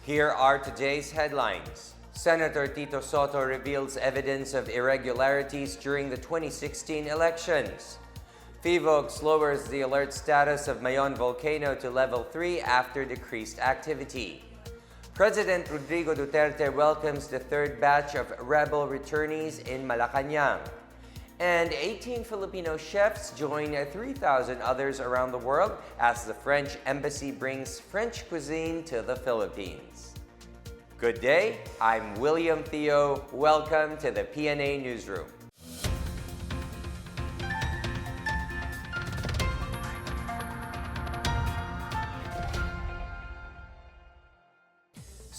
Here are today's headlines. Senator Tito Soto reveals evidence of irregularities during the 2016 elections. PHIVOLCS lowers the alert status of Mayon volcano to level 3 after decreased activity. President Rodrigo Duterte welcomes the third batch of rebel returnees in Malacanang. And 18 Filipino chefs join 3,000 others around the world as the French embassy brings French cuisine to the Philippines. Good day, I'm William Theo. Welcome to the PNA Newsroom.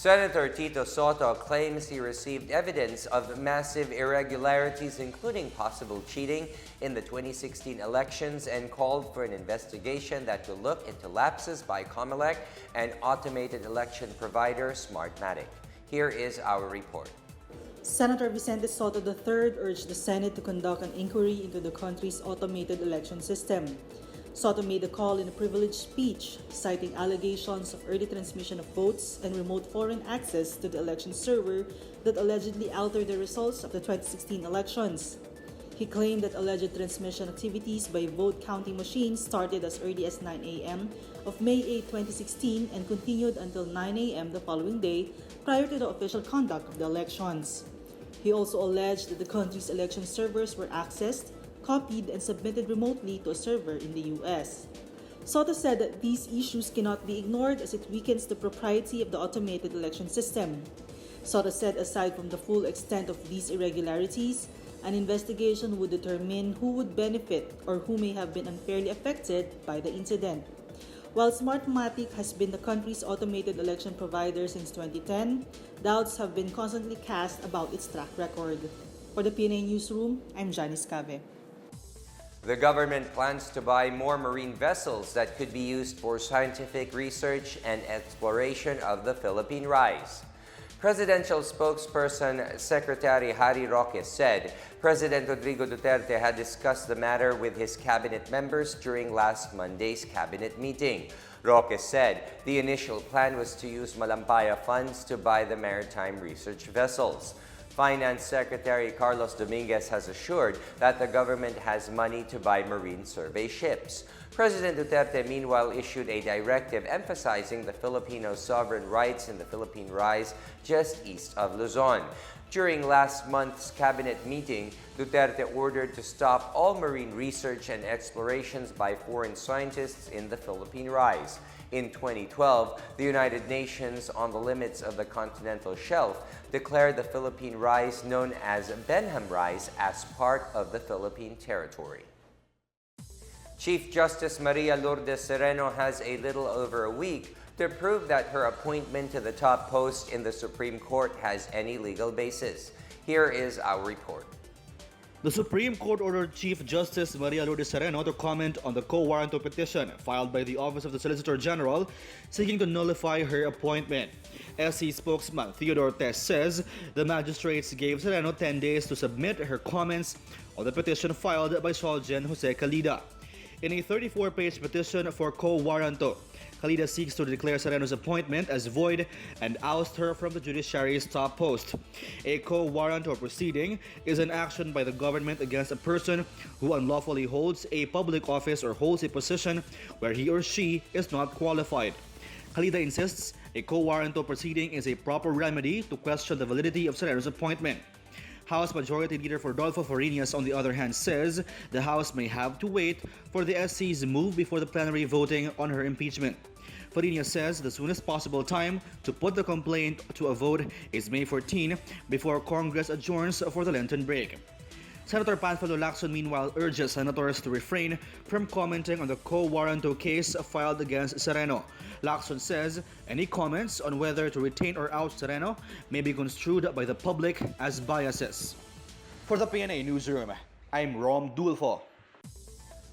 Senator Tito Soto claims he received evidence of massive irregularities, including possible cheating in the 2016 elections, and called for an investigation that will look into lapses by COMELEC and automated election provider Smartmatic. Here is our report. Senator Vicente Soto III urged the Senate to conduct an inquiry into the country's automated election system. Soto made the call in a privileged speech, citing allegations of early transmission of votes and remote foreign access to the election server that allegedly altered the results of the 2016 elections. He claimed that alleged transmission activities by vote counting machines started as early as 9 a.m. of May 8, 2016 and continued until 9 a.m. the following day prior to the official conduct of the elections. He also alleged that the country's election servers were accessed, copied, and submitted remotely to a server in the U.S. Soto said that these issues cannot be ignored as it weakens the propriety of the automated election system. Soto said aside from the full extent of these irregularities, an investigation would determine who would benefit or who may have been unfairly affected by the incident. While Smartmatic has been the country's automated election provider since 2010, doubts have been constantly cast about its track record. For the PNA Newsroom, I'm Janice Cave. The government plans to buy more marine vessels that could be used for scientific research and exploration of the Philippine rise. Presidential spokesperson Secretary Harry Roque said President Rodrigo Duterte had discussed the matter with his cabinet members during last Monday's cabinet meeting. Roque said the initial plan was to use Malampaya funds to buy the maritime research vessels. Finance Secretary Carlos Dominguez has assured that the government has money to buy marine survey ships. President Duterte, meanwhile, issued a directive emphasizing the Filipino sovereign rights in the Philippine rise just east of Luzon. During last month's cabinet meeting, Duterte ordered to stop all marine research and explorations by foreign scientists in the Philippine rise. In 2012, the United Nations on the limits of the continental shelf declared the Philippine rise, known as Benham Rise, as part of the Philippine territory. Chief Justice Maria Lourdes Sereno has a little over a week to prove that her appointment to the top post in the Supreme Court has any legal basis. Here is our report. The Supreme Court ordered Chief Justice Maria Lourdes Sereno to comment on the quo warranto petition filed by the Office of the Solicitor General seeking to nullify her appointment. SC spokesman Theodore Tess says the magistrates gave Sereno 10 days to submit her comments on the petition filed by Solgen Jose Calida. In a 34-page petition for quo warranto, Calida seeks to declare Sereno's appointment as void and oust her from the judiciary's top post. A quo warranto proceeding is an action by the government against a person who unlawfully holds a public office or holds a position where he or she is not qualified. Calida insists a quo warranto proceeding is a proper remedy to question the validity of Sereno's appointment. House Majority Leader Rodolfo Fariñas, on the other hand, says the House may have to wait for the SC's move before the plenary voting on her impeachment. Fariñas says the soonest possible time to put the complaint to a vote is May 14 before Congress adjourns for the Lenten break. Senator Panfilo Lacson, meanwhile, urges senators to refrain from commenting on the quo warranto case filed against Sereno. Lacson says any comments on whether to retain or oust Sereno may be construed by the public as biases. For the PNA Newsroom, I'm Rom Dulfo.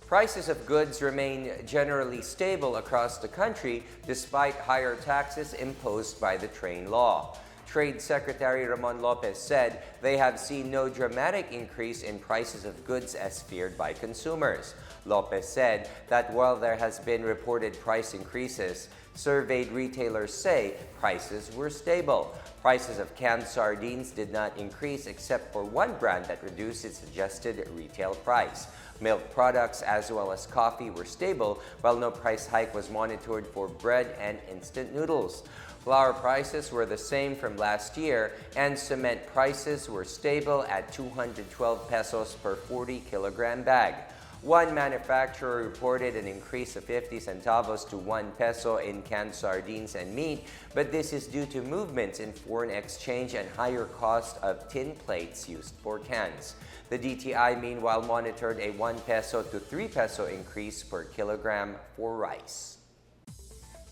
Prices of goods remain generally stable across the country despite higher taxes imposed by the train law. Trade Secretary Ramon Lopez said they have seen no dramatic increase in prices of goods as feared by consumers. Lopez said that while there has been reported price increases, surveyed retailers say prices were stable. Prices of canned sardines did not increase except for one brand that reduced its suggested retail price. Milk products as well as coffee were stable, while no price hike was monitored for bread and instant noodles. Flour prices were the same from last year, and cement prices were stable at 212 pesos per 40-kilogram bag. One manufacturer reported an increase of 50 centavos to 1 peso in canned sardines and meat, but this is due to movements in foreign exchange and higher cost of tin plates used for cans. The DTI meanwhile monitored a 1 peso to 3 peso increase per kilogram for rice.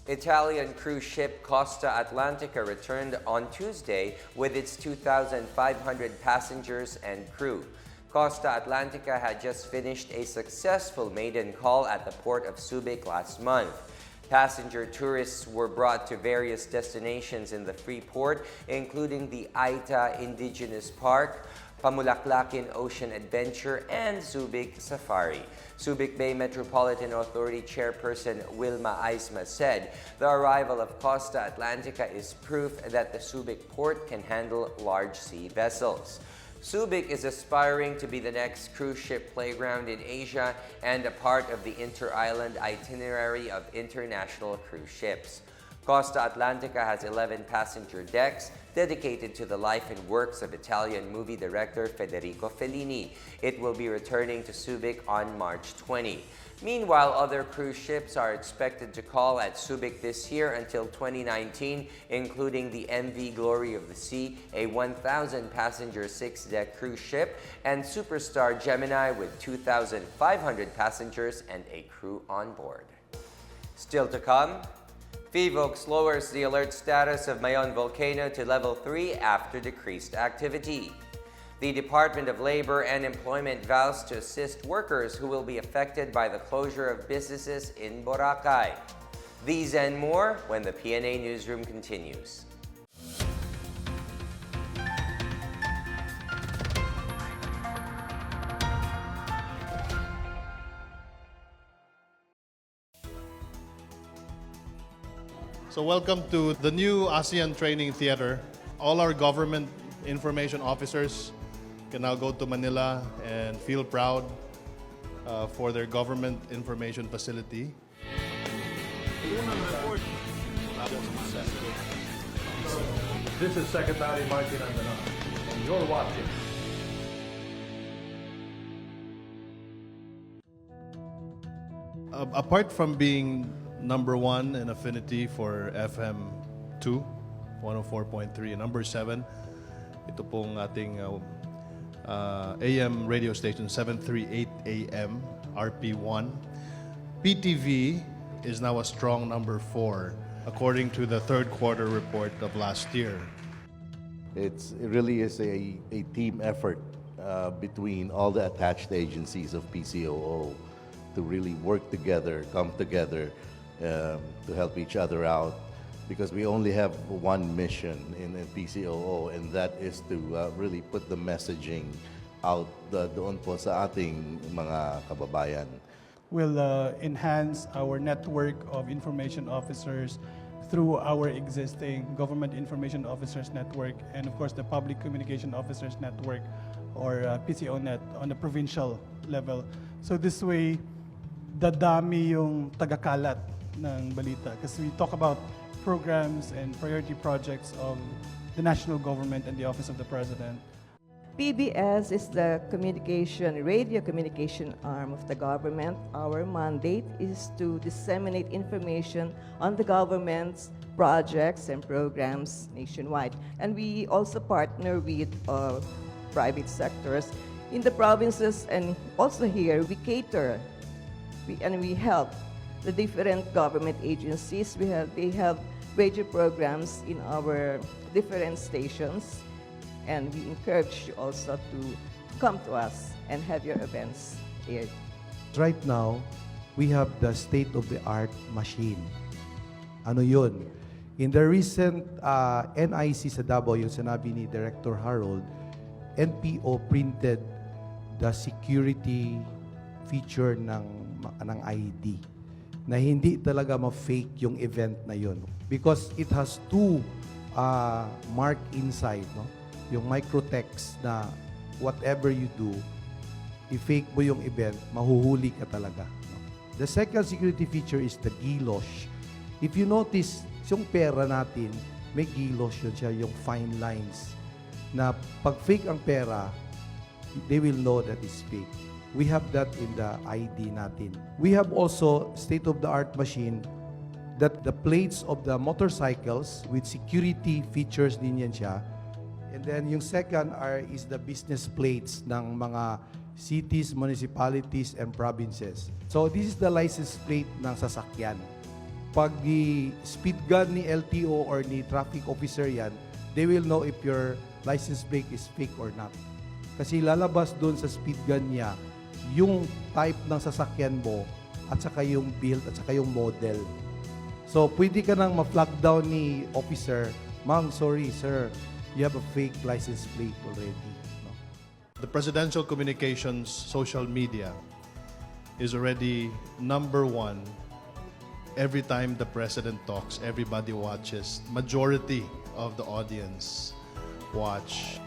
Italian cruise ship Costa Atlantica returned on Tuesday with its 2,500 passengers and crew. Costa Atlantica had just finished a successful maiden call at the port of Subic last month. Passenger tourists were brought to various destinations in the free port, including the Aita Indigenous Park, Pamulaklakin Ocean Adventure, and Subic Safari. Subic Bay Metropolitan Authority Chairperson Wilma Aisma said the arrival of Costa Atlantica is proof that the Subic port can handle large sea vessels. Subic is aspiring to be the next cruise ship playground in Asia and a part of the inter-island itinerary of international cruise ships. Costa Atlantica has 11 passenger decks dedicated to the life and works of Italian movie director Federico Fellini. It will be returning to Subic on March 20. Meanwhile, other cruise ships are expected to call at Subic this year until 2019, including the MV Glory of the Sea, a 1,000-passenger 6-deck cruise ship, and Superstar Gemini with 2,500 passengers and a crew on board. Still to come, PHIVOLCS lowers the alert status of Mayon volcano to level 3 after decreased activity. The Department of Labor and Employment vows to assist workers who will be affected by the closure of businesses in Boracay. These and more when the PNA Newsroom continues. So welcome to the new ASEAN Training Theater. All our government information officers can now go to Manila and feel proud for their government information facility. This is Secretary Martin Andanon, and you're watching. Apart from being number 1 in affinity for FM2, 104.3, and number 7, ito pong ating AM radio station, 738 AM, RP1. PTV is now a strong number 4, according to the third quarter report of last year. It really is a team effort between all the attached agencies of PCOO to really work together, come together to help each other out, because we only have one mission in PCOO, and that is to really put the messaging out doon po sa ating mga kababayan. We'll enhance our network of information officers through our existing Government Information Officers Network and of course the Public Communication Officers Network, or PCONet, on the provincial level. So this way, dadami yung tagakalat ng balita, because we talk about programs and priority projects of the national government and the Office of the President. PBS is the radio communication arm of the government. Our mandate is to disseminate information on the government's projects and programs nationwide. And we also partner with private sectors in the provinces, and also here we cater and we help the different government agencies. They have radio programs in our different stations, and we encourage you also to come to us and have your events here. Right now, we have the state-of-the-art machine. Ano yun? In the recent NIC sa Davao, yung sinabi ni Director Harold, NPO printed the security feature ng ng ID na hindi talaga ma-fake yung event na yun. Because it has two mark inside, no? Yung microtext na whatever you do, i-fake mo yung event, mahuhuli ka talaga. No? The second security feature is the gilosh. If you notice, yung pera natin, may gilosh yun siya, yung fine lines. Na pag fake ang pera, they will know that it's fake. We have that in the ID natin. We have also state-of-the-art machine that the plates of the motorcycles with security features din yan siya. And then yung second is the business plates ng mga cities, municipalities, and provinces. So this is the license plate ng sasakyan. Pag the speed gun ni LTO or ni traffic officer yan, they will know if your license plate is fake or not. Kasi lalabas doon sa speed gun niya yung type ng sasakyan mo at saka yung build at saka yung model. So, pwede ka nang ma-flag down ni officer, "Ma'am, sorry sir, you have a fake license plate already." No? The presidential communications social media is already number one. Every time the president talks, everybody watches. Majority of the audience watch.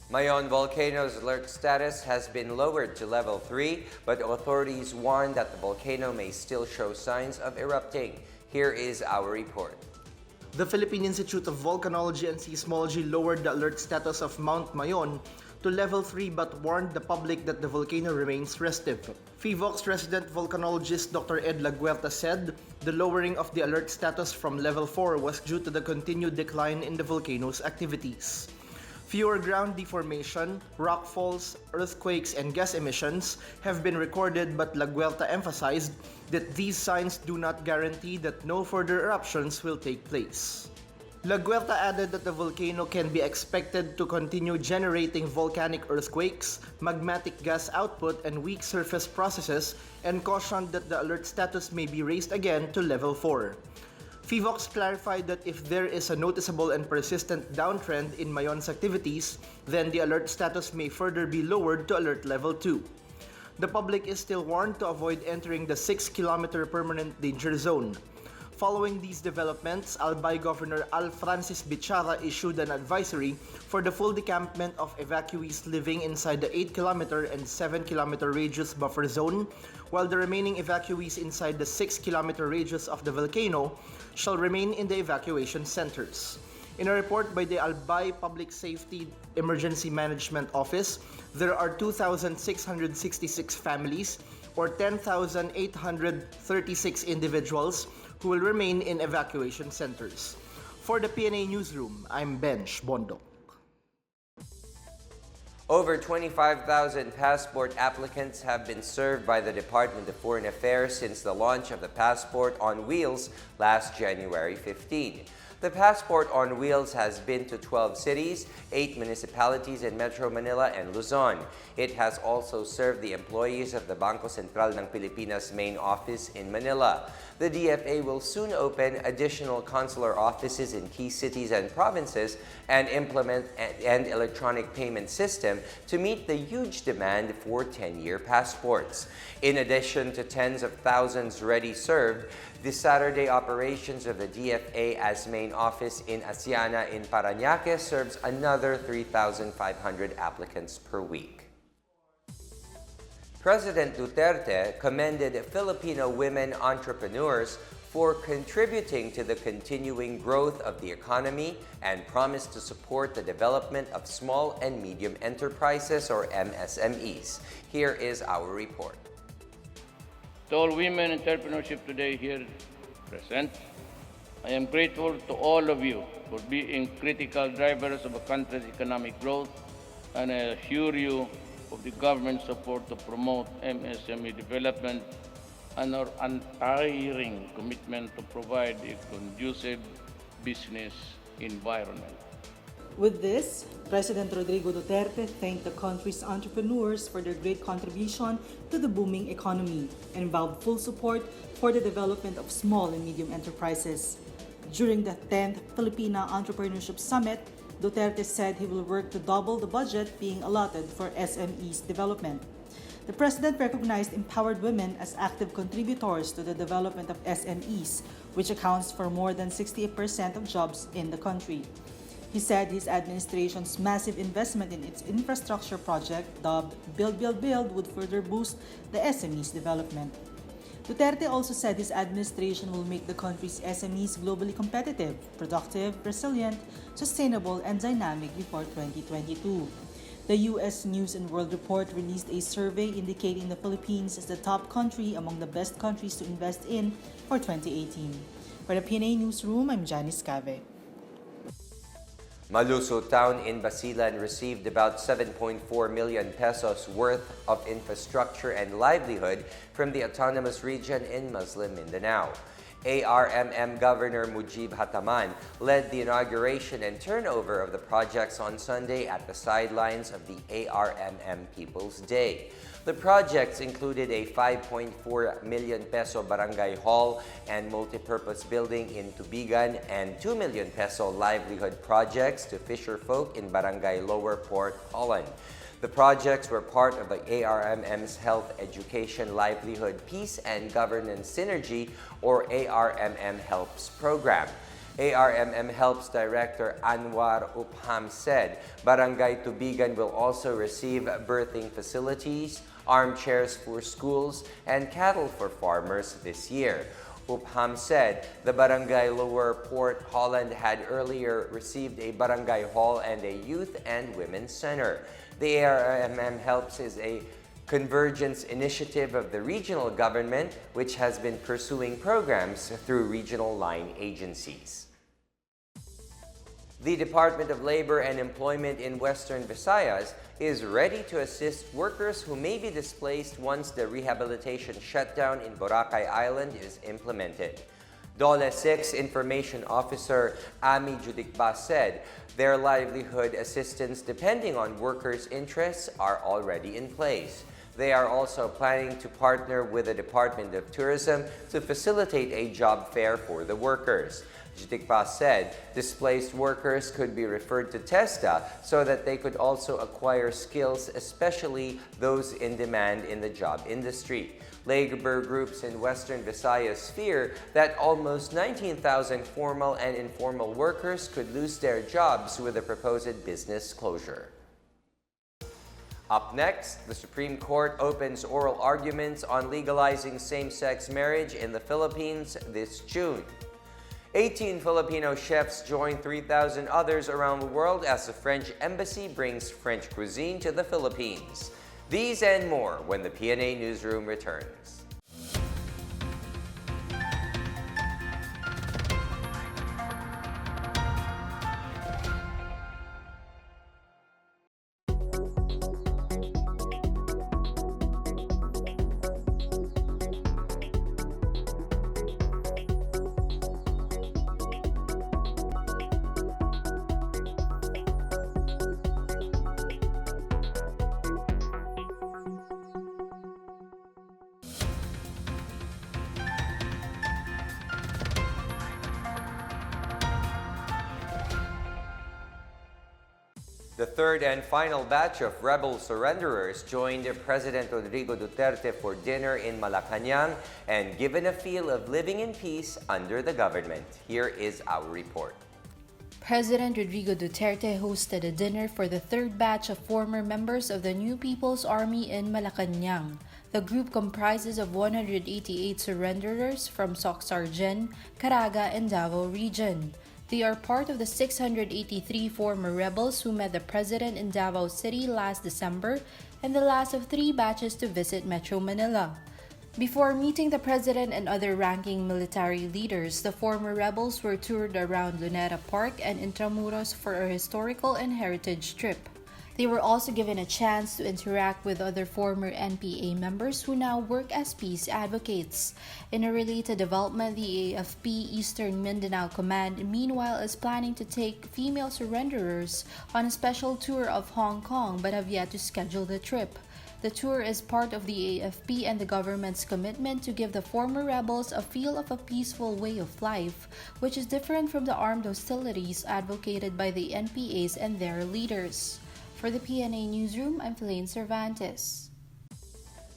Mayon volcano's alert status has been lowered to level 3, but authorities warn that the volcano may still show signs of erupting. Here is our report. The Philippine Institute of Volcanology and Seismology lowered the alert status of Mount Mayon to level 3 but warned the public that the volcano remains restive. PHIVOLCS resident volcanologist Dr. Ed Laguerta said the lowering of the alert status from level 4 was due to the continued decline in the volcano's activities. Fewer ground deformation, rockfalls, earthquakes, and gas emissions have been recorded, but Laguerta emphasized that these signs do not guarantee that no further eruptions will take place. Laguerta added that the volcano can be expected to continue generating volcanic earthquakes, magmatic gas output, and weak surface processes, and cautioned that the alert status may be raised again to level 4. PHIVOLCS clarified that if there is a noticeable and persistent downtrend in Mayon's activities, then the alert status may further be lowered to alert level 2. The public is still warned to avoid entering the 6-kilometer permanent danger zone. Following these developments, Albay Governor Al Francis Bichara issued an advisory for the full decampment of evacuees living inside the 8-kilometer and 7-kilometer radius buffer zone, while the remaining evacuees inside the 6-kilometer radius of the volcano shall remain in the evacuation centers. In a report by the Albay Public Safety Emergency Management Office, there are 2,666 families or 10,836 individuals who will remain in evacuation centers. For the PNA Newsroom, I'm Benj Bondok. Over 25,000 passport applicants have been served by the Department of Foreign Affairs since the launch of the Passport on Wheels last January 15. The Passport on Wheels has been to 12 cities, 8 municipalities in Metro Manila and Luzon. It has also served the employees of the Bangko Sentral ng Pilipinas main office in Manila. The DFA will soon open additional consular offices in key cities and provinces and implement an electronic payment system to meet the huge demand for 10-year passports. In addition to tens of thousands already served, the Saturday operations of the DFA as main office in Asiana in Parañaque serves another 3,500 applicants per week. President Duterte commended Filipino women entrepreneurs for contributing to the continuing growth of the economy and promised to support the development of small and medium enterprises or MSMEs. Here is our report. To all women entrepreneurship today here present, I am grateful to all of you for being critical drivers of a country's economic growth, and I assure you of the government's support to promote MSME development and our untiring commitment to provide a conducive business environment. With this, President Rodrigo Duterte thanked the country's entrepreneurs for their great contribution to the booming economy and vowed full support for the development of small and medium enterprises. During the 10th Filipina Entrepreneurship Summit, Duterte said he will work to double the budget being allotted for SMEs development. The president recognized empowered women as active contributors to the development of SMEs, which accounts for more than 68% of jobs in the country. He said his administration's massive investment in its infrastructure project, dubbed Build, Build, Build, would further boost the SMEs development. Duterte also said his administration will make the country's SMEs globally competitive, productive, resilient, sustainable, and dynamic before 2022. The U.S. News and World Report released a survey indicating the Philippines is the top country among the best countries to invest in for 2018. For the PNA Newsroom, I'm Janice Cave. Maluso Town in Basilan received about 7.4 million pesos worth of infrastructure and livelihood from the autonomous region in Muslim Mindanao. ARMM Governor Mujib Hataman led the inauguration and turnover of the projects on Sunday at the sidelines of the ARMM People's Day. The projects included a 5.4 million peso barangay hall and multipurpose building in Tubigan and 2 million peso livelihood projects to fisher folk in Barangay Lower Port, Holland. The projects were part of the ARMM's Health, Education, Livelihood, Peace, and Governance Synergy, or ARMM Helps program. ARMM Helps Director Anwar Upham said Barangay Tubigan will also receive birthing facilities, armchairs for schools, and cattle for farmers this year. Upham said the Barangay Lower Port Holland had earlier received a barangay hall and a youth and women's center. The ARMM Helps is a convergence initiative of the regional government, which has been pursuing programs through regional line agencies. The Department of Labor and Employment in Western Visayas is ready to assist workers who may be displaced once the rehabilitation shutdown in Boracay Island is implemented. DOLE 6 Information Officer Ami Judikba said their livelihood assistance depending on workers' interests are already in place. They are also planning to partner with the Department of Tourism to facilitate a job fair for the workers. Judikba said displaced workers could be referred to TESDA so that they could also acquire skills, especially those in demand in the job industry. Labor groups in Western Visayas fear that almost 19,000 formal and informal workers could lose their jobs with the proposed business closure. Up next, the Supreme Court opens oral arguments on legalizing same-sex marriage in the Philippines this June. 18 Filipino chefs join 3,000 others around the world as the French Embassy brings French cuisine to the Philippines. These and more when the PNA Newsroom returns. The third and final batch of rebel surrenderers joined President Rodrigo Duterte for dinner in Malacanang and given a feel of living in peace under the government. Here is our report. President Rodrigo Duterte hosted a dinner for the third batch of former members of the New People's Army in Malacanang. The group comprises of 188 surrenderers from Soc-Sargen, Caraga, and Davao region. They are part of the 683 former rebels who met the president in Davao City last December and the last of 3 batches to visit Metro Manila. Before meeting the president and other ranking military leaders, the former rebels were toured around Luneta Park and Intramuros for a historical and heritage trip. They were also given a chance to interact with other former NPA members who now work as peace advocates. In a related development, the AFP Eastern Mindanao Command meanwhile is planning to take female surrenderers on a special tour of Hong Kong but have yet to schedule the trip. The tour is part of the AFP and the government's commitment to give the former rebels a feel of a peaceful way of life, which is different from the armed hostilities advocated by the NPAs and their leaders. For the PNA Newsroom, I'm Philippine Cervantes.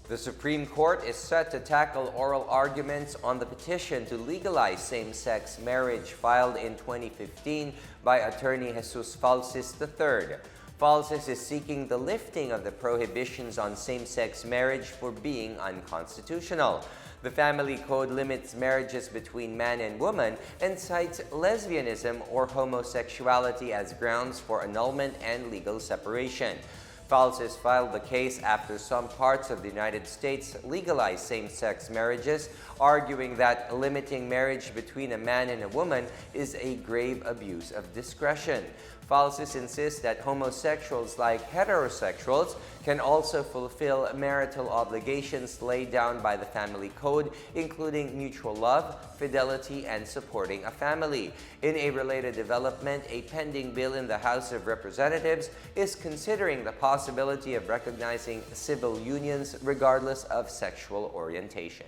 The Supreme Court is set to tackle oral arguments on the petition to legalize same-sex marriage filed in 2015 by attorney Jesus Falsis III. Falsis is seeking the lifting of the prohibitions on same-sex marriage for being unconstitutional. The Family Code limits marriages between man and woman and cites lesbianism or homosexuality as grounds for annulment and legal separation. Falsis filed the case after some parts of the United States legalized same-sex marriages, arguing that limiting marriage between a man and a woman is a grave abuse of discretion. Falsis insists that homosexuals, like heterosexuals, can also fulfill marital obligations laid down by the Family Code, including mutual love, fidelity, and supporting a family. In a related development, a pending bill in the House of Representatives is considering the possibility of recognizing civil unions regardless of sexual orientation.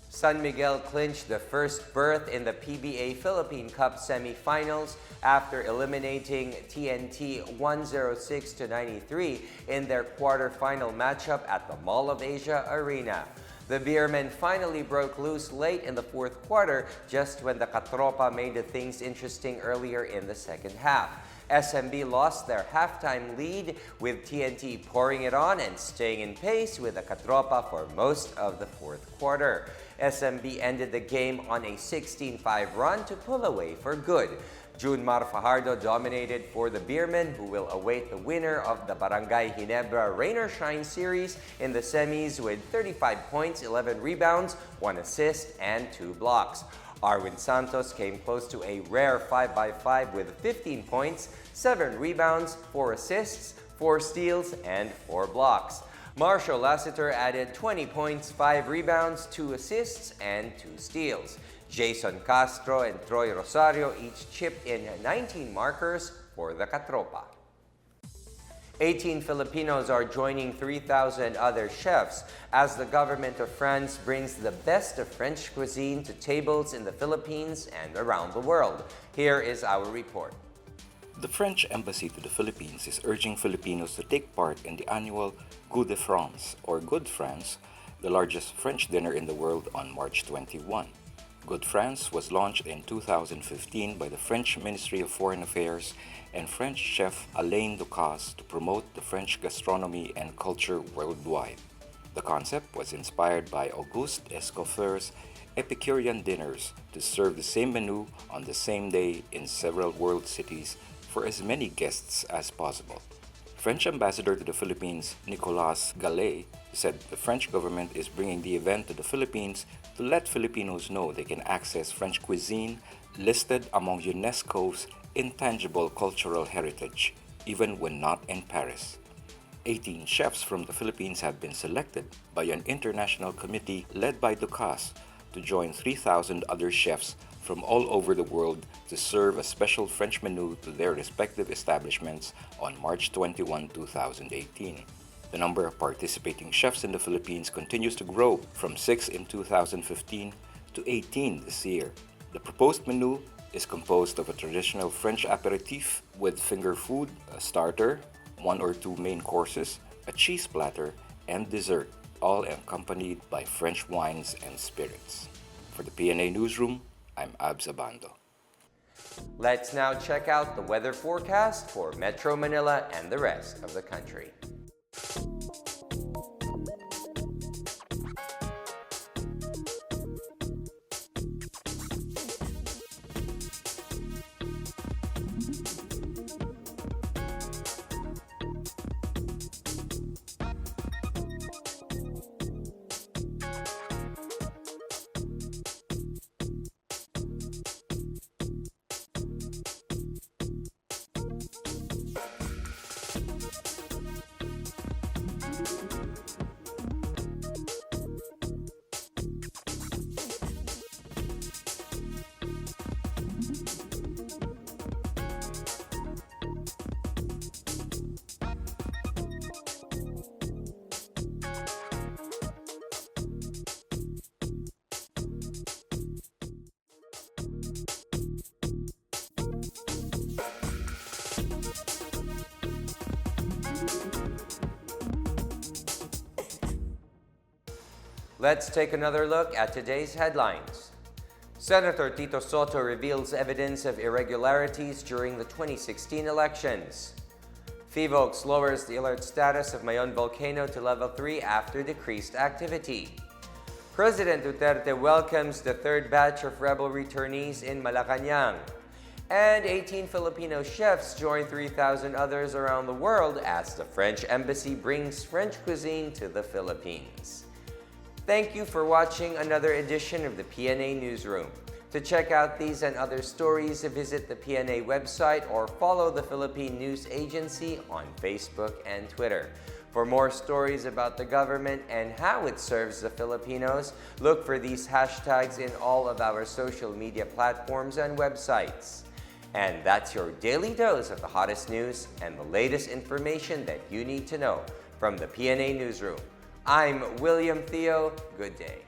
San Miguel clinched the first berth in the PBA Philippine Cup semifinals after eliminating TNT 106-93 in their quarterfinal matchup at the Mall of Asia Arena. The Beermen finally broke loose late in the fourth quarter, just when the Katropa made things interesting earlier in the second half. SMB lost their halftime lead, with TNT pouring it on and staying in pace with the Katropa for most of the fourth quarter. SMB ended the game on a 16-5 run to pull away for good. Junmar Fajardo dominated for the Beermen, who will await the winner of the Barangay Ginebra Rain or Shine series in the semis with 35 points, 11 rebounds, 1 assist, and 2 blocks. Arwin Santos came close to a rare 5x5 with 15 points, 7 rebounds, 4 assists, 4 steals, and 4 blocks. Marshall Lassiter added 20 points, 5 rebounds, 2 assists, and 2 steals. Jason Castro and Troy Rosario each chipped in 19 markers for the Katropa. 18 Filipinos are joining 3,000 other chefs as the government of France brings the best of French cuisine to tables in the Philippines and around the world. Here is our report. The French Embassy to the Philippines is urging Filipinos to take part in the annual Coup de France, or Good France, the largest French dinner in the world, on March 21. Good France was launched in 2015 by the French Ministry of Foreign Affairs and French chef Alain Ducasse to promote the French gastronomy and culture worldwide. The concept was inspired by Auguste Escoffier's Epicurean dinners to serve the same menu on the same day in several world cities for as many guests as possible. French Ambassador to the Philippines, Nicolas Gallet, said the French government is bringing the event to the Philippines to let Filipinos know they can access French cuisine listed among UNESCO's intangible cultural heritage, even when not in Paris. 18 chefs from the Philippines have been selected by an international committee led by Ducasse to join 3,000 other chefs from all over the world to serve a special French menu to their respective establishments on March 21, 2018. The number of participating chefs in the Philippines continues to grow from 6 in 2015 to 18 this year. The proposed menu is composed of a traditional French aperitif with finger food, a starter, 1 or 2 main courses, a cheese platter, and dessert, all accompanied by French wines and spirits. For the PNA Newsroom, I'm Abs Abando. Let's now check out the weather forecast for Metro Manila and the rest of the country. Let's take another look at today's headlines. Senator Tito Soto reveals evidence of irregularities during the 2016 elections. PHIVOLCS lowers the alert status of Mayon volcano to level 3 after decreased activity. President Duterte welcomes the third batch of rebel returnees in Malacanang. And 18 Filipino chefs join 3,000 others around the world as the French embassy brings French cuisine to the Philippines. Thank you for watching another edition of the PNA Newsroom. To check out these and other stories, visit the PNA website or follow the Philippine News Agency on Facebook and Twitter. For more stories about the government and how it serves the Filipinos, look for these hashtags in all of our social media platforms and websites. And that's your daily dose of the hottest news and the latest information that you need to know from the PNA Newsroom. I'm William Theo. Good day.